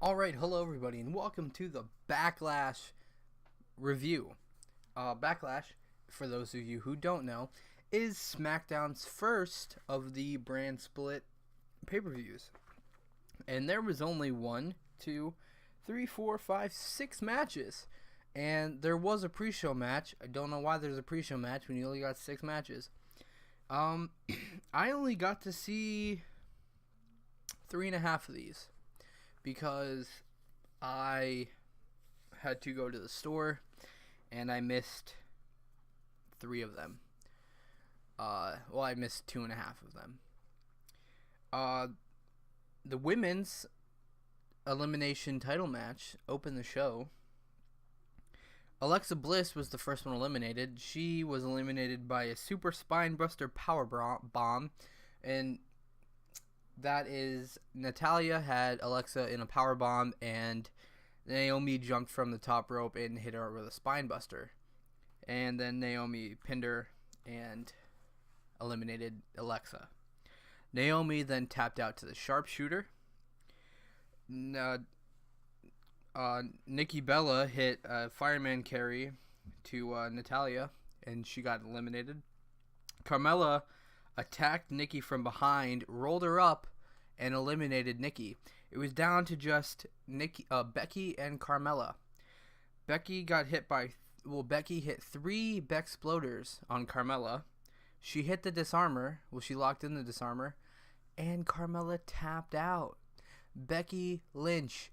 Alright, hello everybody, and welcome to the Backlash review. Backlash, for those of you who don't know, is SmackDown's first of the brand split pay-per-views. And there was only 6 matches. And there was a pre-show match. I don't know why there's a pre-show match when you only got 6 matches. I only got to see 3.5 of these, because I had to go to the store and I missed 3 of them. I missed 2.5 of them. The women's elimination title match opened the show. Alexa Bliss was the first one eliminated. She was eliminated by a super spinebuster power bomb, and that is, Natalya had Alexa in a power bomb, and Naomi jumped from the top rope and hit her with a spinebuster. And then Naomi pinned her and eliminated Alexa. Naomi then tapped out to the sharpshooter. Nikki Bella hit a fireman carry to Natalya, and she got eliminated. Carmella attacked Nikki from behind, rolled her up, and eliminated Nikki. It was down to just Becky and Carmella. Becky hit 3 Bexploders on Carmella. She hit the disarmer. She locked in the disarmer, and Carmella tapped out. Becky Lynch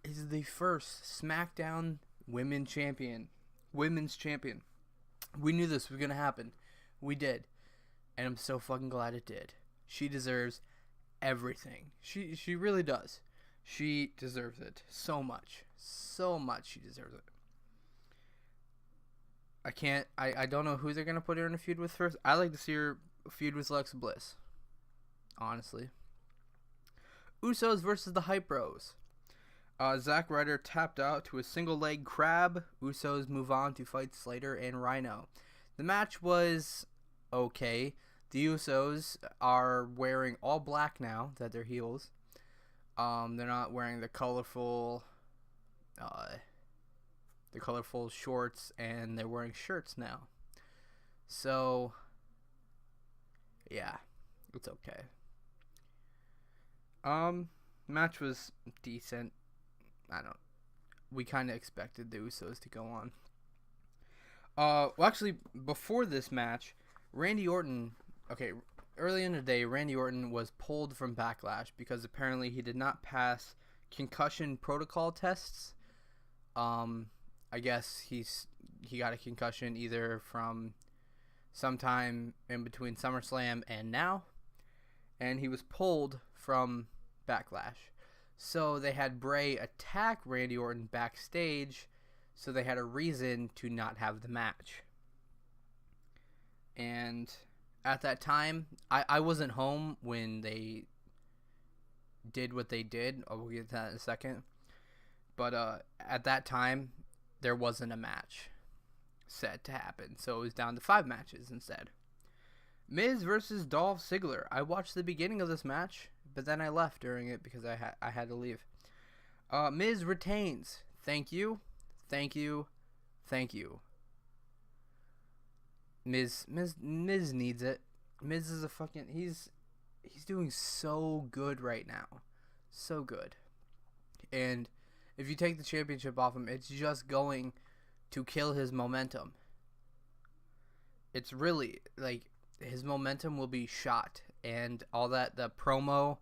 is the first SmackDown Women's Champion. We knew this was gonna happen. We did. And I'm so fucking glad it did. She deserves everything. She really does. She deserves it so much. So much she deserves it. I don't know who they're going to put her in a feud with first. I like to see her feud with Alexa Bliss. Honestly. Usos versus the Hype Bros. Zack Ryder tapped out to a single leg crab. Usos move on to fight Slater and Rhino. The match was okay. The Usos are wearing all black now that they're heels. They're not wearing the colorful shorts, and they're wearing shirts now. So, yeah, it's okay. Match was decent. We kind of expected the Usos to go on. Actually, before this match, Randy Orton. Okay, early in the day, Randy Orton was pulled from Backlash because apparently he did not pass concussion protocol tests. I guess he got a concussion either from sometime in between SummerSlam and now, and he was pulled from Backlash. So they had Bray attack Randy Orton backstage, so they had a reason to not have the match. And at that time, I wasn't home when they did what they did. We'll get to that in a second. But at that time, there wasn't a match set to happen. So it was down to 5 matches instead. Miz versus Dolph Ziggler. I watched the beginning of this match, but then I left during it because I had to leave. Miz retains. Thank you. Thank you. Thank you. Miz needs it. Miz is he's doing so good right now. So good. And if you take the championship off him, it's just going to kill his momentum. It's really, his momentum will be shot. And all that, the promo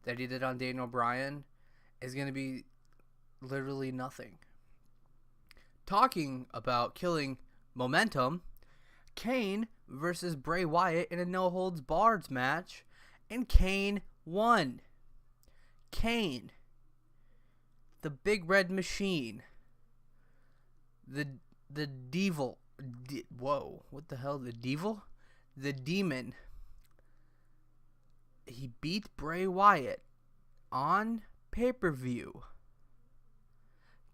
that he did on Daniel Bryan is going to be literally nothing. Talking about killing momentum, Kane versus Bray Wyatt in a no-holds-barred match, and Kane won. Kane, the big red machine, the devil, whoa, what the hell, the devil? The demon. He beat Bray Wyatt on pay-per-view.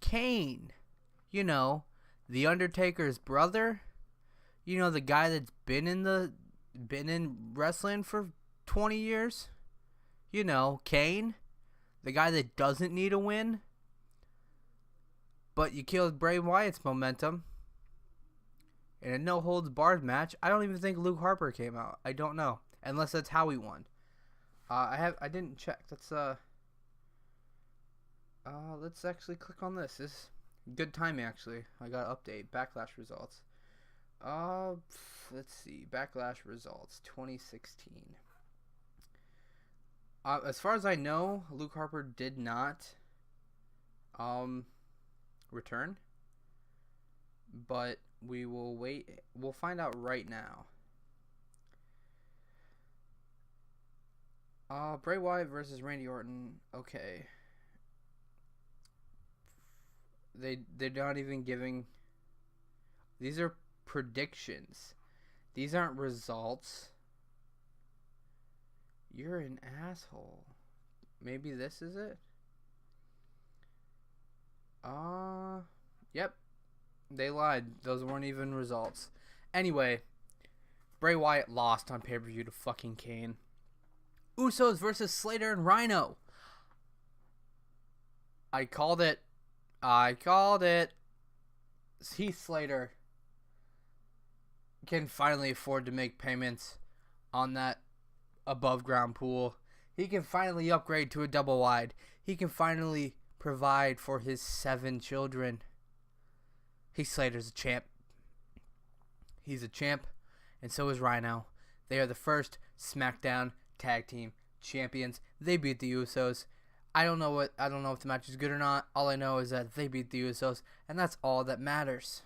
Kane, the Undertaker's brother, the guy that's been in the been in wrestling for 20 years. You know, Kane, the guy that doesn't need a win. But you killed Bray Wyatt's momentum in a no-holds-barred match. I don't even think Luke Harper came out. I don't know, unless that's how he won. I didn't check. Let's actually click on this. This is good timing, actually. I got to update Backlash results. Let's see. Backlash results 2016. As far as I know, Luke Harper did not return. But we will wait. We'll find out right now. Bray Wyatt versus Randy Orton. Okay. They're not even giving. These are predictions. These aren't results. You're an asshole. Maybe this is it? Yep. They lied. Those weren't even results. Anyway, Bray Wyatt lost on pay-per-view to fucking Kane. Usos versus Slater and Rhino. I called it. Heath Slater can finally afford to make payments on that above ground pool. He can finally upgrade to a double wide. He can finally provide for his 7 children. Heath Slater's a champ. He's a champ, and so is Rhino. They are the first SmackDown Tag Team Champions. They beat the Usos. I don't know if the match is good or not. All I know is that they beat the Usos, and that's all that matters.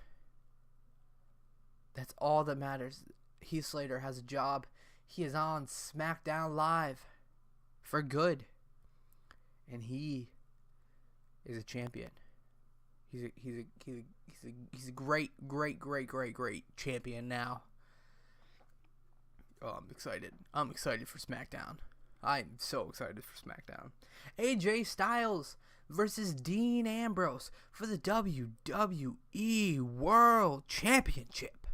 That's all that matters. Heath Slater has a job. He is on SmackDown Live for good, and he is a champion. He's a great champion now. Oh, I'm excited. I'm excited for SmackDown. I'm so excited for SmackDown. AJ Styles versus Dean Ambrose for the WWE World Championship.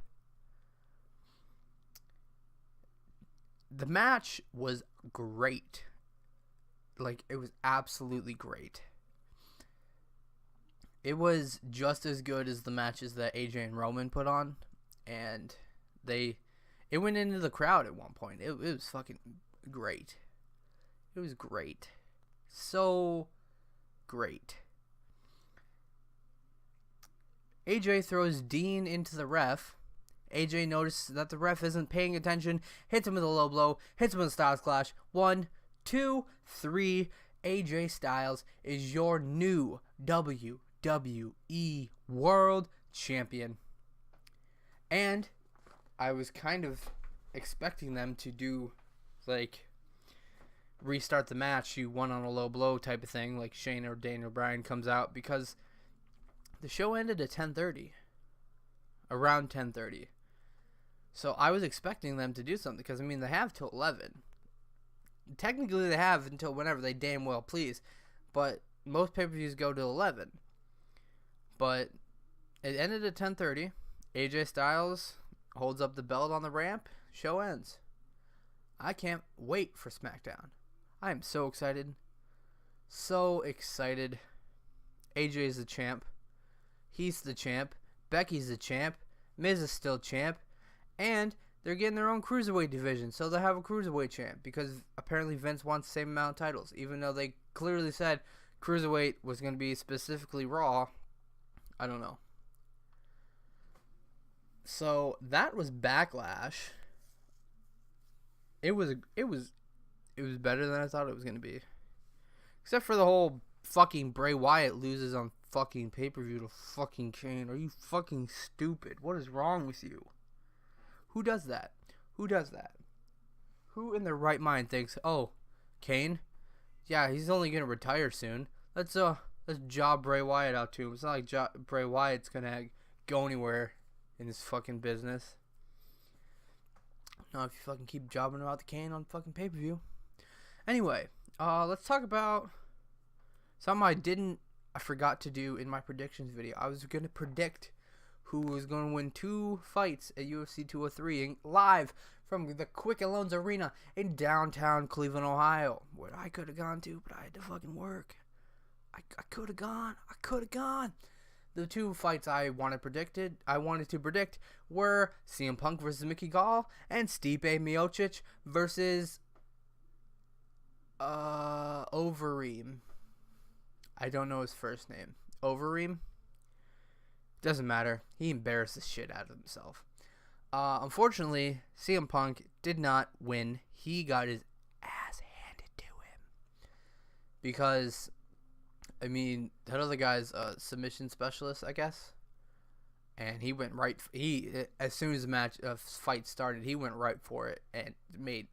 The match was great. Like, it was absolutely great. It was just as good as the matches that AJ and Roman put on, and it went into the crowd at one point. It was fucking great. It was great. So great. AJ throws Dean into the ref. AJ notices that the ref isn't paying attention, hits him with a low blow, hits him with a Styles Clash. 1, 2, 3. AJ Styles is your new WWE World Champion. And I was kind of expecting them to do, like, restart the match, you won on a low blow type of thing, like Shane or Daniel Bryan comes out, because the show ended at 10:30. Around 10:30. So I was expecting them to do something, because, I mean, they have till 11. Technically, they have until whenever they damn well please, but most pay-per-views go to 11. But it ended at 10:30. AJ Styles holds up the belt on the ramp. Show ends. I can't wait for SmackDown. I am so excited. So excited. AJ's the champ. He's the champ. Becky's the champ. Miz is still champ. And they're getting their own cruiserweight division, so they'll have a cruiserweight champ, because apparently Vince wants the same amount of titles, even though they clearly said cruiserweight was going to be specifically Raw. I don't know. So that was Backlash. It was better than I thought it was going to be. Except for the whole fucking Bray Wyatt loses on fucking pay-per-view to fucking Kane. Are you fucking stupid? What is wrong with you? Who does that? Who does that? Who in their right mind thinks, oh, Kane? Yeah, he's only going to retire soon. Let's job Bray Wyatt out to him. It's not like Bray Wyatt's going to go anywhere in this fucking business. No, if you fucking keep jobbing about the Kane on fucking pay-per-view. Anyway, let's talk about something I forgot to do in my predictions video. I was going to predict who was going to win 2 fights at UFC 203 live from the Quicken Loans Arena in downtown Cleveland, Ohio, where I could have gone to, but I had to fucking work. I could have gone. I could have gone. The two fights I wanted to predict were CM Punk versus Mickey Gall and Stipe Miocic versus Overeem. I don't know his first name. Overeem? Doesn't matter. He embarrassed the shit out of himself. Unfortunately, CM Punk did not win. He got his ass handed to him. Because, I mean, that other guy's a submission specialist, I guess. And he went right. As soon as the fight started, he went right for it and made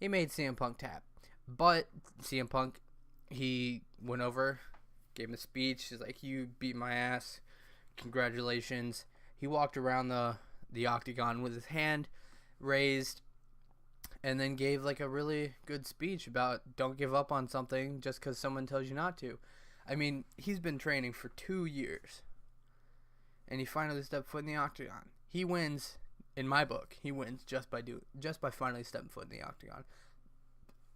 CM Punk tap. But CM Punk, he went over, gave him a speech. He's like, "You beat my ass. Congratulations." He walked around the octagon with his hand raised, and then gave like a really good speech about don't give up on something just because someone tells you not to. I mean, he's been training for 2 years, and he finally stepped foot in the octagon. He wins, in my book. He wins just by finally stepping foot in the octagon.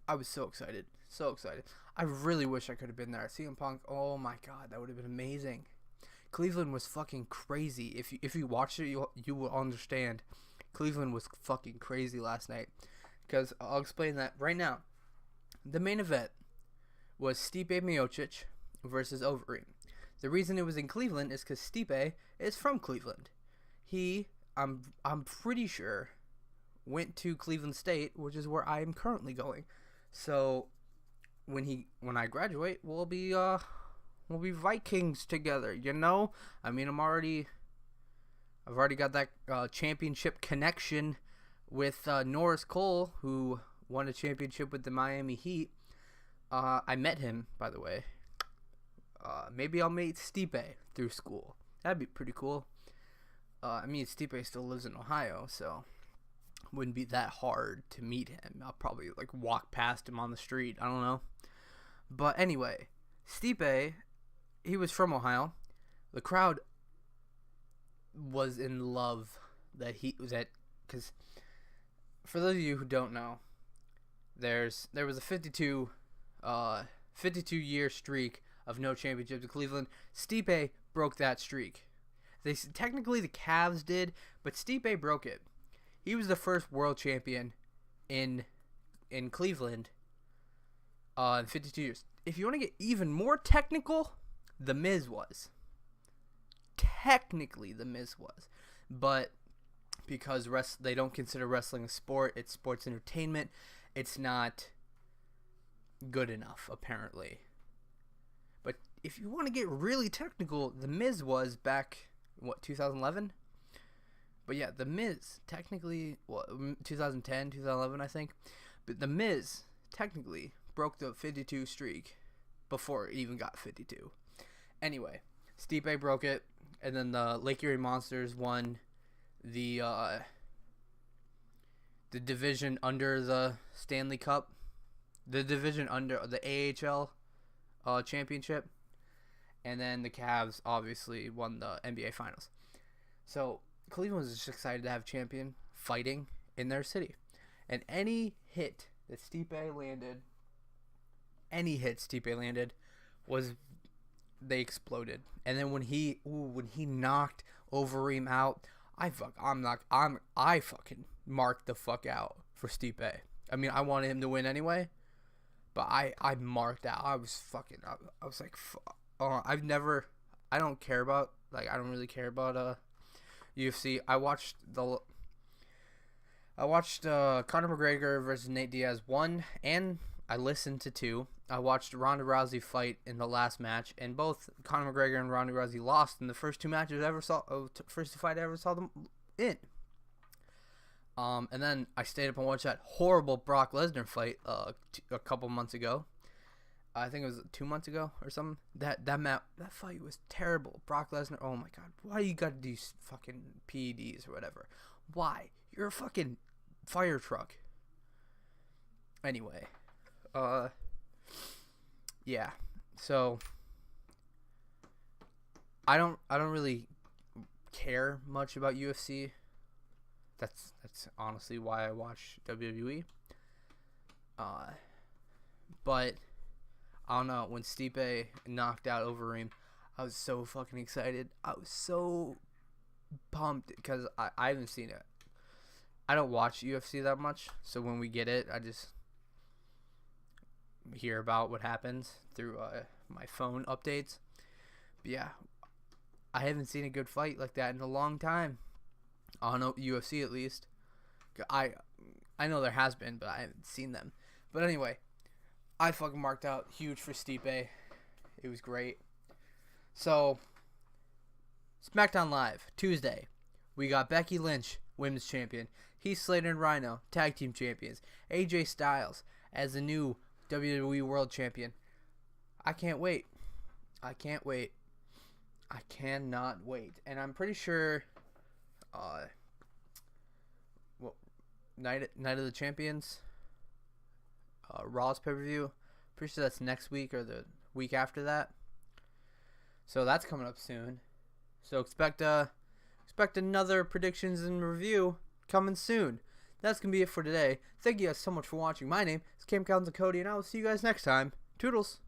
I was so excited, so excited. I really wish I could have been there. CM Punk, oh my god, that would have been amazing. Cleveland was fucking crazy. If you watched it, you will understand. Cleveland was fucking crazy last night. Because I'll explain that right now. The main event was Stipe Miocic versus Overeem. The reason it was in Cleveland is because Stipe is from Cleveland. I'm pretty sure, went to Cleveland State, which is where I am currently going. So when I graduate, we'll be Vikings together, you know? I mean, I've already got that championship connection with Norris Cole, who won a championship with the Miami Heat. I met him, by the way. Maybe I'll meet Stipe through school. That'd be pretty cool. I mean, Stipe still lives in Ohio, so wouldn't be that hard to meet him. I'll probably like walk past him on the street. I don't know. But anyway, Stipe, he was from Ohio. The crowd was in love because for those of you who don't know, there was a 52 year streak of no championships in Cleveland. Stipe broke that streak. Technically the Cavs did, but Stipe broke it. He was the first world champion in Cleveland in 52 years. If you want to get even more technical, The Miz was. Technically, The Miz was. But because they don't consider wrestling a sport, it's sports entertainment, it's not good enough, apparently. But if you want to get really technical, The Miz was back, 2011? But yeah, The Miz, technically, 2010, 2011, I think. But The Miz, technically, broke the 52 streak before it even got 52. Anyway, Stipe broke it, and then the Lake Erie Monsters won the division under the Stanley Cup, the division under the AHL championship, and then the Cavs obviously won the NBA Finals. So Cleveland was just excited to have champion fighting in their city. And any hit that Stipe landed was, they exploded. And then when he knocked Overeem out, I fucking marked the fuck out for Stipe. I mean, I wanted him to win anyway, but I marked out. I was like, I don't really care about UFC. I watched Conor McGregor versus Nate Diaz 1, and I listened to 2. I watched Ronda Rousey fight in the last match, and both Conor McGregor and Ronda Rousey lost in the first 2 matches first fight I ever saw them in. And then I stayed up and watched that horrible Brock Lesnar fight a couple months ago. I think it was 2 months ago or something. That fight was terrible. Brock Lesnar, oh my god, why you gotta do fucking PEDs or whatever? Why? You're a fucking fire truck. Anyway, yeah. So I don't really care much about UFC. That's honestly why I watch WWE. But I don't know, when Stipe knocked out Overeem, I was so fucking excited. I was so pumped because I haven't seen it. I don't watch UFC that much, so when we get it, I just hear about what happens through my phone updates. But yeah, I haven't seen a good fight like that in a long time. On UFC at least. I know there has been, but I haven't seen them. But anyway, I fucking marked out huge for Stipe. It was great. So, SmackDown Live, Tuesday. We got Becky Lynch, Women's Champion. Heath Slater and Rhino, Tag Team Champions. AJ Styles as the new WWE World Champion. I can't wait. I can't wait. I cannot wait. And I'm pretty sure Night of the Champions, Raw's pay-per-view, pretty sure that's next week or the week after that. So that's coming up soon. So expect another predictions and review coming soon. That's going to be it for today. Thank you guys so much for watching. My name is Cam Collins and Cody, and I will see you guys next time. Toodles.